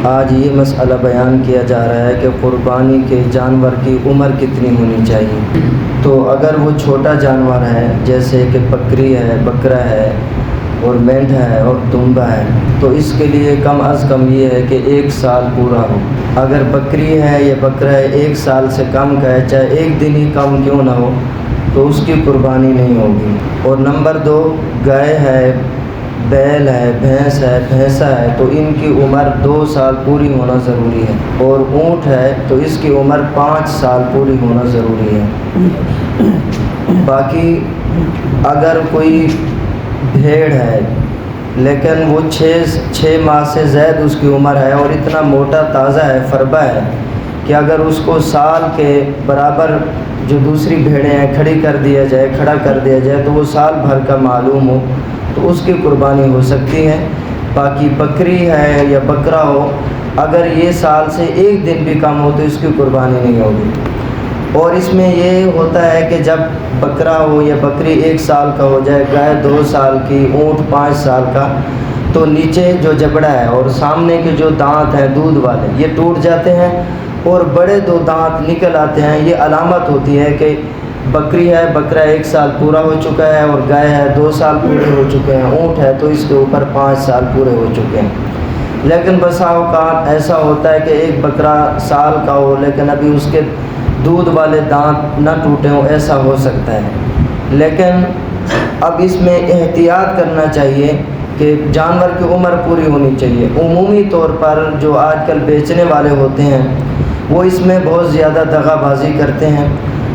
آج یہ مسئلہ بیان کیا جا رہا ہے کہ قربانی کے جانور کی عمر کتنی ہونی چاہیے۔ تو اگر وہ چھوٹا جانور ہے جیسے کہ بکری ہے، بکرا ہے اور مینڈھا ہے اور دمبا ہے، تو اس کے لیے کم از کم یہ ہے کہ 1 سال پورا ہو۔ اگر بکری ہے یا بکرا ہے 1 سال سے کم کا ہے، چاہے 1 دن ہی کم کیوں نہ ہو، تو اس کی قربانی نہیں ہوگی۔ اور نمبر 2، گائے ہے، بیل ہے، بھینس ہے، بھینسا ہے، تو ان کی عمر 2 سال پوری ہونا ضروری ہے۔ اور اونٹ ہے تو اس کی عمر 5 سال پوری ہونا ضروری ہے۔ باقی اگر کوئی بھیڑ ہے لیکن وہ 6 ماہ سے زائد اس کی عمر ہے اور اتنا موٹا تازہ ہے، فربا ہے، کہ اگر اس کو سال کے برابر جو دوسری بھیڑیں ہیں کھڑا کر دیا جائے تو وہ سال بھر کا معلوم ہو تو اس کی قربانی ہو سکتی ہے۔ باقی بکری ہے یا بکرا ہو، اگر یہ سال سے 1 دن بھی کم ہو تو اس کی قربانی نہیں ہوگی۔ اور اس میں یہ ہوتا ہے کہ جب بکرا ہو یا بکری 1 سال کا ہو جائے، گائے 2 سال کی، اونٹ 5 سال کا، تو نیچے جو جبڑا ہے اور سامنے کے جو دانت ہیں دودھ والے یہ ٹوٹ جاتے ہیں اور بڑے 2 دانت نکل آتے ہیں۔ یہ علامت ہوتی ہے کہ بکری ہے، بکرا 1 سال پورا ہو چکا ہے، اور گائے ہے 2 سال پورے ہو چکے ہیں، اونٹ ہے تو اس کے اوپر 5 سال پورے ہو چکے ہیں۔ لیکن بسا اوقات ایسا ہوتا ہے کہ ایک بکرا سال کا ہو لیکن ابھی اس کے دودھ والے دانت نہ ٹوٹے ہوں، ایسا ہو سکتا ہے۔ لیکن اب اس میں احتیاط کرنا چاہیے کہ جانور کی عمر پوری ہونی چاہیے۔ عمومی طور پر جو آج کل بیچنے والے ہوتے ہیں وہ اس میں بہت زیادہ دغا بازی کرتے ہیں۔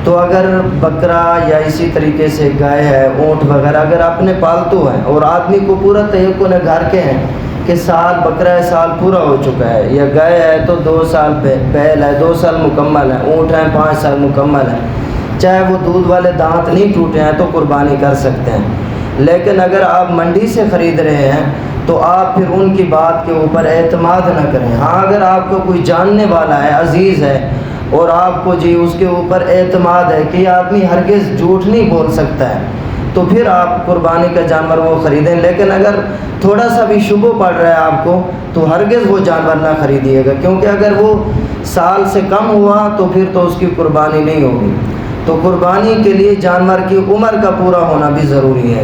تو اگر بکرا یا اسی طریقے سے گائے ہے، اونٹ وغیرہ اگر اپنے پالتو ہیں اور آدمی کو پورا تیقن ہے گھر کے ہیں کہ سال بکرا ہے سال پورا ہو چکا ہے، یا گائے ہے تو 2 سال، بیل ہے 2 سال مکمل ہے، اونٹ ہے 5 سال مکمل ہے، چاہے وہ دودھ والے دانت نہیں ٹوٹے ہیں تو قربانی کر سکتے ہیں۔ لیکن اگر آپ منڈی سے خرید رہے ہیں تو آپ پھر ان کی بات کے اوپر اعتماد نہ کریں۔ ہاں اگر آپ کو کوئی جاننے والا ہے، عزیز ہے، اور آپ کو اس کے اوپر اعتماد ہے کہ یہ آدمی ہرگز جھوٹ نہیں بول سکتا ہے، تو پھر آپ قربانی کا جانور وہ خریدیں۔ لیکن اگر تھوڑا سا بھی شبہ پڑ رہا ہے آپ کو تو ہرگز وہ جانور نہ خریدیے گا، کیونکہ اگر وہ سال سے کم ہوا تو پھر تو اس کی قربانی نہیں ہوگی۔ تو قربانی کے لیے جانور کی عمر کا پورا ہونا بھی ضروری ہے،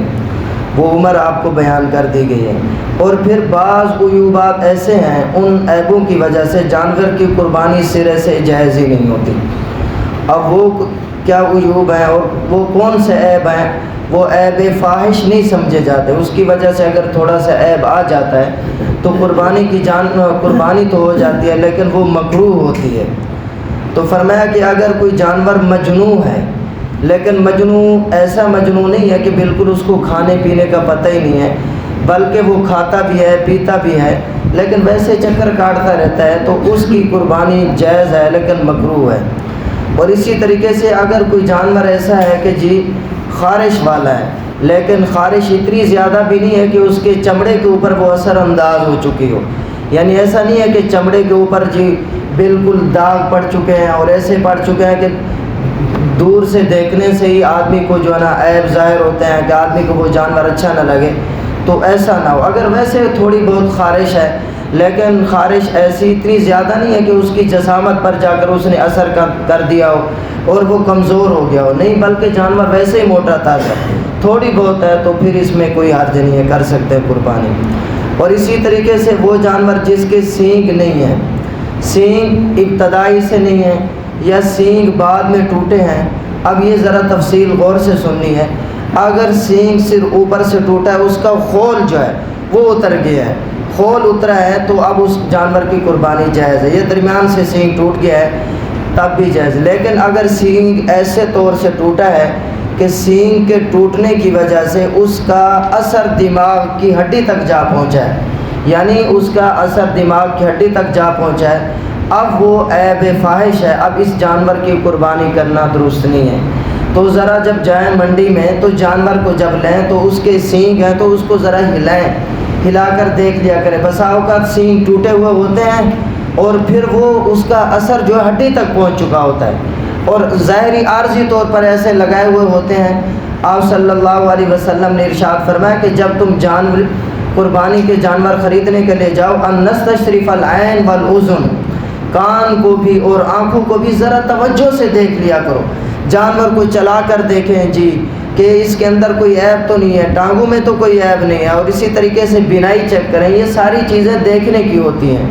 وہ عمر آپ کو بیان کر دی گئی ہے۔ اور پھر بعض عیوبات ایسے ہیں، ان عیبوں کی وجہ سے جانور کی قربانی سرے سے جائز ہی نہیں ہوتی۔ اب وہ کیا عیوب ہیں اور وہ کون سے عیب ہیں؟ وہ عیب فاحش نہیں سمجھے جاتے، اس کی وجہ سے اگر تھوڑا سا عیب آ جاتا ہے تو قربانی تو ہو جاتی ہے لیکن وہ مکروہ ہوتی ہے۔ تو فرمایا کہ اگر کوئی جانور مجنوں ہے، لیکن مجنوں ایسا مجنوں نہیں ہے کہ بالکل اس کو کھانے پینے کا پتہ ہی نہیں ہے، بلکہ وہ کھاتا بھی ہے پیتا بھی ہے لیکن ویسے چکر کاٹتا رہتا ہے، تو اس کی قربانی جائز ہے لیکن مکروہ ہے۔ اور اسی طریقے سے اگر کوئی جانور ایسا ہے کہ خارش والا ہے، لیکن خارش اتنی زیادہ بھی نہیں ہے کہ اس کے چمڑے کے اوپر وہ اثر انداز ہو چکی ہو، یعنی ایسا نہیں ہے کہ چمڑے کے اوپر بالکل داغ پڑ چکے ہیں اور ایسے پڑ چکے ہیں کہ دور سے دیکھنے سے ہی آدمی کو عیب ظاہر ہوتے ہیں کہ آدمی کو وہ جانور اچھا نہ لگے، تو ایسا نہ ہو۔ اگر ویسے تھوڑی بہت خارش ہے لیکن خارش ایسی اتنی زیادہ نہیں ہے کہ اس کی جسامت پر جا کر اس نے اثر کر دیا ہو اور وہ کمزور ہو گیا ہو، نہیں، بلکہ جانور ویسے ہی موٹا تازہ تھوڑی بہت ہے تو پھر اس میں کوئی حرج نہیں ہے، کر سکتے ہیں قربانی۔ اور اسی طریقے سے وہ جانور جس کے سینگ نہیں ہیں، سینگ ابتدائی سے نہیں ہے یا سینگ بعد میں ٹوٹے ہیں، اب یہ ذرا تفصیل غور سے سننی ہے۔ اگر سینگ صرف اوپر سے ٹوٹا ہے، اس کا خول جو ہے وہ اتر گیا ہے، خول اترا ہے تو اب اس جانور کی قربانی جائز ہے۔ یہ درمیان سے سینگ ٹوٹ گیا ہے تب بھی جائز۔ لیکن اگر سینگ ایسے طور سے ٹوٹا ہے کہ سینگ کے ٹوٹنے کی وجہ سے اس کا اثر دماغ کی ہڈی تک جا پہنچا ہے، یعنی اس کا اثر دماغ کی ہڈی تک جا پہنچا ہے، اب وہ عیب فاحش ہے، اب اس جانور کی قربانی کرنا درست نہیں ہے۔ تو ذرا جب جائیں منڈی میں تو جانور کو جب لیں تو اس کے سینگ ہیں تو اس کو ذرا ہلائیں، ہلا کر دیکھ لیا کریں۔ بسا اوقات سینگ ٹوٹے ہوئے ہوتے ہیں اور پھر وہ اس کا اثر جو ہڈی تک پہنچ چکا ہوتا ہے اور ظاہری عارضی طور پر ایسے لگائے ہوئے ہوتے ہیں۔ آپ صلی اللہ علیہ وسلم نے ارشاد فرمایا کہ جب تم قربانی کے جانور خریدنے کے لیے جاؤ، ان نستشرف العین والاذن، کان کو بھی اور آنکھوں کو بھی ذرا توجہ سے دیکھ لیا کرو، جانور کو چلا کر دیکھیں جی کہ اس کے اندر کوئی عیب تو نہیں ہے، ٹانگوں میں تو کوئی عیب نہیں ہے، اور اسی طریقے سے بینائی چیک کریں، یہ ساری چیزیں دیکھنے کی ہوتی ہیں۔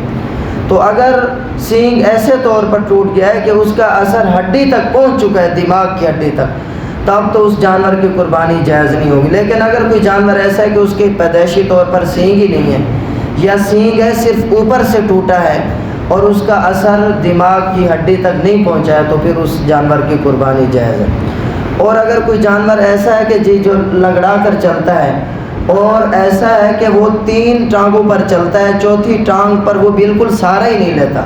تو اگر سینگ ایسے طور پر ٹوٹ گیا ہے کہ اس کا اثر ہڈی تک پہنچ چکا ہے، دماغ کی ہڈی تک، تب تو اس جانور کی قربانی جائز نہیں ہوگی۔ لیکن اگر کوئی جانور ایسا ہے کہ اس کے پیدائشی طور پر سینگ ہی نہیں ہے، یا سینگ ہے صرف اوپر سے ٹوٹا ہے اور اس کا اثر دماغ کی ہڈی تک نہیں پہنچا ہے، تو پھر اس جانور کی قربانی جائز ہے۔ اور اگر کوئی جانور ایسا ہے کہ جی جو لنگڑا کر چلتا ہے، اور ایسا ہے کہ وہ 3 ٹانگوں پر چلتا ہے، چوتھی ٹانگ پر وہ بالکل سہارا ہی نہیں لیتا،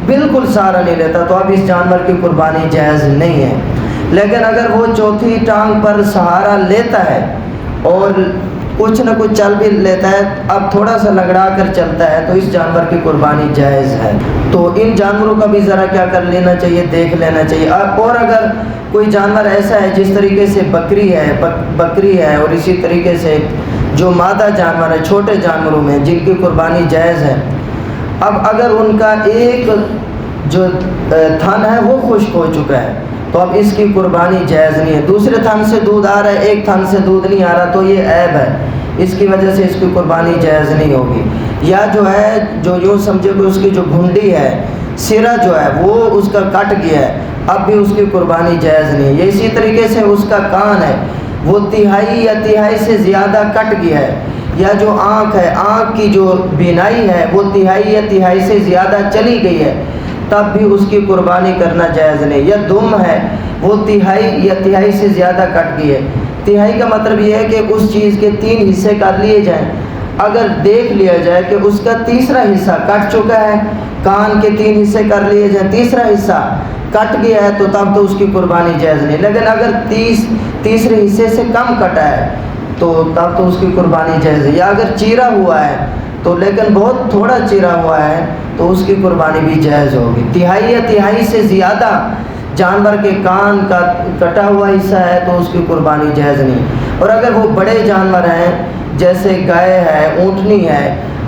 بالکل سہارا نہیں لیتا، تو اب اس جانور کی قربانی جائز نہیں ہے۔ لیکن اگر وہ چوتھی ٹانگ پر سہارا لیتا ہے اور کچھ نہ کچھ چل بھی لیتا ہے، اب تھوڑا سا لگڑا کر چلتا ہے، تو اس جانور کی قربانی جائز ہے۔ تو ان جانوروں کا بھی ذرا کیا کر لینا چاہیے، دیکھ لینا چاہیے۔ اور اگر کوئی جانور ایسا ہے جس طریقے سے بکری ہے اور اسی طریقے سے جو مادہ جانور ہے چھوٹے جانوروں میں جن کی قربانی جائز ہے، اب اگر ان کا ایک جو تھن ہے وہ خشک ہو چکا ہے، تو اب اس کی قربانی جائز نہیں ہے۔ دوسرے تھن سے دودھ آ رہا ہے، ایک تھن سے دودھ نہیں آ رہا، تو یہ عیب ہے، اس کی وجہ سے اس کی قربانی جائز نہیں ہوگی۔ یا جو ہے جو یوں سمجھے کہ اس کی جو گھنڈی ہے، سرا جو ہے وہ اس کا کٹ گیا ہے، اب بھی اس کی قربانی جائز نہیں ہے۔ یہ اسی طریقے سے اس کا کان ہے، وہ تہائی یا تہائی سے زیادہ کٹ گیا ہے، یا جو آنکھ ہے، آنکھ کی جو بینائی ہے وہ تہائی یا تہائی سے زیادہ چلی گئی ہے، تب بھی اس کی قربانی کرنا جائز نہیں۔ یا دم ہے، وہ تہائی یا تہائی سے زیادہ کٹ گئی ہے، تہائی کا مطلب یہ ہے کہ اس چیز کے 3 حصے کر لیے جائیں، اگر دیکھ لیا جائے کہ اس کا تیسرا حصہ کٹ چکا ہے، کان کے 3 حصے کر لیے جائیں، تیسرا حصہ کٹ گیا ہے، تو تب تو اس کی قربانی جائز نہیں۔ لیکن اگر تیسرے حصے سے کم کٹا ہے تو تب تو اس کی قربانی جائز ہے۔ یا اگر چیرا ہوا ہے تو لیکن بہت تھوڑا چیرا ہوا ہے تو اس کی قربانی بھی جائز ہوگی۔ تہائی یا تہائی سے زیادہ جانور کے کان کا کٹا ہوا حصہ ہے تو اس کی قربانی جائز نہیں۔ اور اگر وہ بڑے جانور ہیں جیسے گائے ہے، اونٹنی ہے،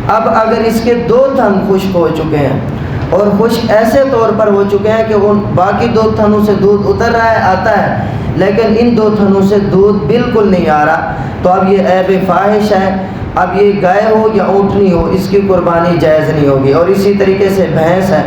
اب اگر اس کے 2 تھن خشک ہو چکے ہیں، اور خشک ایسے طور پر ہو چکے ہیں کہ ان باقی 2 تھنوں سے دودھ اتر رہا ہے، آتا ہے، لیکن ان 2 تھنوں سے دودھ بالکل نہیں آ رہا، تو اب یہ عیب فاحش ہے، اب یہ گائے ہو یا اونٹنی ہو اس کی قربانی جائز نہیں ہوگی۔ اور اسی طریقے سے بھینس ہے،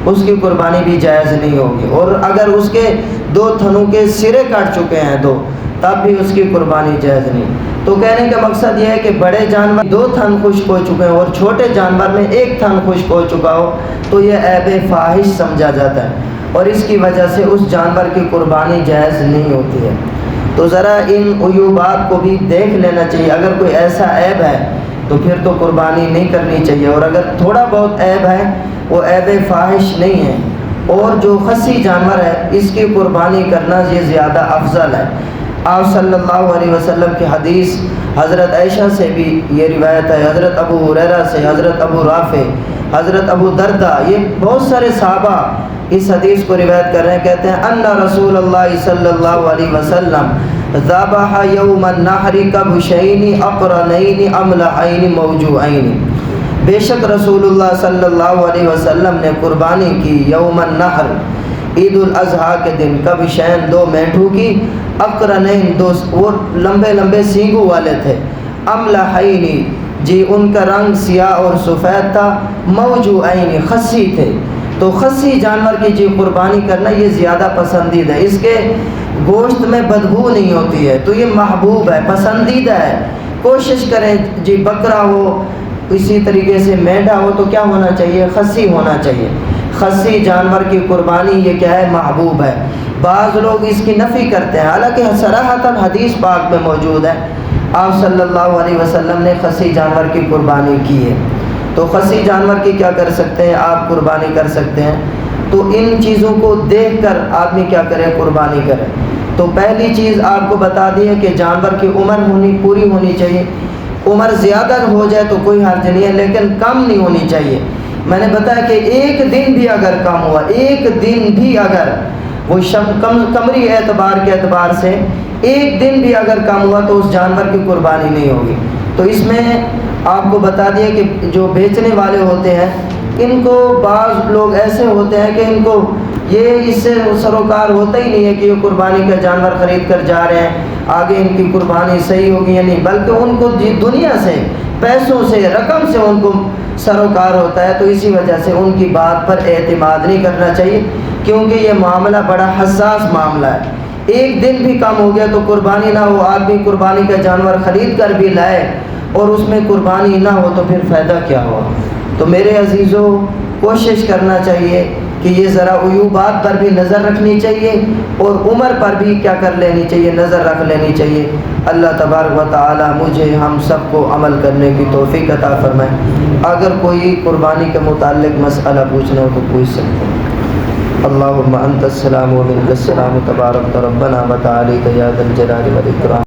اس کی قربانی بھی جائز نہیں ہوگی۔ اور اگر اس کے 2 تھنوں کے سرے کٹ چکے ہیں 2، تب بھی اس کی قربانی جائز نہیں۔ تو کہنے کا مقصد یہ ہے کہ بڑے جانور 2 تھن خشک ہو چکے ہیں اور چھوٹے جانور میں 1 تھن خشک ہو چکا ہو تو یہ عیب فاحش سمجھا جاتا ہے، اور اس کی وجہ سے اس جانور کی قربانی جائز نہیں ہوتی ہے۔ تو ذرا ان عیوبات کو بھی دیکھ لینا چاہیے، اگر کوئی ایسا عیب ہے تو پھر تو قربانی نہیں کرنی چاہیے، اور اگر تھوڑا بہت عیب ہے وہ عیب فاحش نہیں ہے۔ اور جو خصی جانور ہے اس کی قربانی کرنا یہ زیادہ افضل ہے۔ آپ صلی اللہ علیہ وسلم کی حدیث حضرت عائشہ سے بھی یہ روایت ہے، حضرت ابو ہریرہ سے، حضرت ابو رافع، حضرت ابو دردہ، یہ بہت سارے صحابہ اس حدیث کو روایت کر رہے ہیں، کہتے ہیں ان رسول اللہ صلی اللہ علیہ وسلم ذبح یوم النحر کبشین اقرنین املحین موجوعین، بے شک رسول اللہ صلی اللہ علیہ وسلم نے قربانی کی یوم النحر، عید الاضحیٰ کے دن، کبشین 2 مینڈھوں کی، اقرنین 2 وہ لمبے لمبے سینگوں والے تھے، املحین جی ان کا رنگ سیاہ اور سفید تھا، موجوعین خصی تھے۔ تو خصی جانور کی جی قربانی کرنا یہ زیادہ پسندیدہ ہے، اس کے گوشت میں بدبو نہیں ہوتی ہے، تو یہ محبوب ہے، پسندیدہ ہے۔ کوشش کریں جی بکرا ہو، اسی طریقے سے مینڈھا ہو تو کیا ہونا چاہیے، خصی ہونا چاہیے۔ خصی جانور کی قربانی یہ کیا ہے، محبوب ہے۔ بعض لوگ اس کی نفی کرتے ہیں، حالانکہ صراحتاً حدیث پاک میں موجود ہے، آپ صلی اللہ علیہ وسلم نے خصی جانور کی قربانی کی ہے۔ تو خصی جانور کی کیا کر سکتے ہیں آپ، قربانی کر سکتے ہیں۔ تو ان چیزوں کو دیکھ کر آدمی کیا کرے، قربانی کرے۔ تو پہلی چیز آپ کو بتا دی ہے کہ جانور کی عمر پوری ہونی چاہیے، عمر زیادہ ہو جائے تو کوئی حرج نہیں ہے، لیکن کم نہیں ہونی چاہیے۔ میں نے بتایا کہ 1 دن بھی اگر کم ہوا، 1 دن بھی اگر وہ قمری اعتبار کے اعتبار سے 1 دن بھی اگر کم ہوا تو اس جانور کی قربانی نہیں ہوگی۔ تو اس میں آپ کو بتا دیا کہ جو بیچنے والے ہوتے ہیں ان کو بعض لوگ ایسے ہوتے ہیں کہ ان کو یہ اس سے سروکار ہوتا ہی نہیں ہے کہ یہ قربانی کا جانور خرید کر جا رہے ہیں، آگے ان کی قربانی صحیح ہوگی یا نہیں، بلکہ ان کو دنیا سے، پیسوں سے، رقم سے ان کو سروکار ہوتا ہے. تو اسی وجہ سے ان کی بات پر اعتماد نہیں کرنا چاہیے، کیونکہ یہ معاملہ بڑا حساس معاملہ ہے. ایک دن بھی کم ہو گیا تو قربانی نہ ہو، آدمی قربانی کا جانور خرید کر بھی لائے اور اس میں قربانی نہ ہو تو پھر فائدہ کیا ہوا. تو میرے عزیزوں، کوشش کرنا چاہیے کہ یہ ذرا عیوبات پر بھی نظر رکھنی چاہیے اور عمر پر بھی کیا کر لینی چاہیے، نظر رکھ لینی چاہیے. اللہ تبارک و تعالی مجھے ہم سب کو عمل کرنے کی توفیق عطا فرمائے. اگر کوئی قربانی کے متعلق مسئلہ پوچھنا ہو تو پوچھ سکتے ہیں. اللہم انت السلام و منک السلام تبارک ربنا و تعالی یا ذا الجلال والاکرام.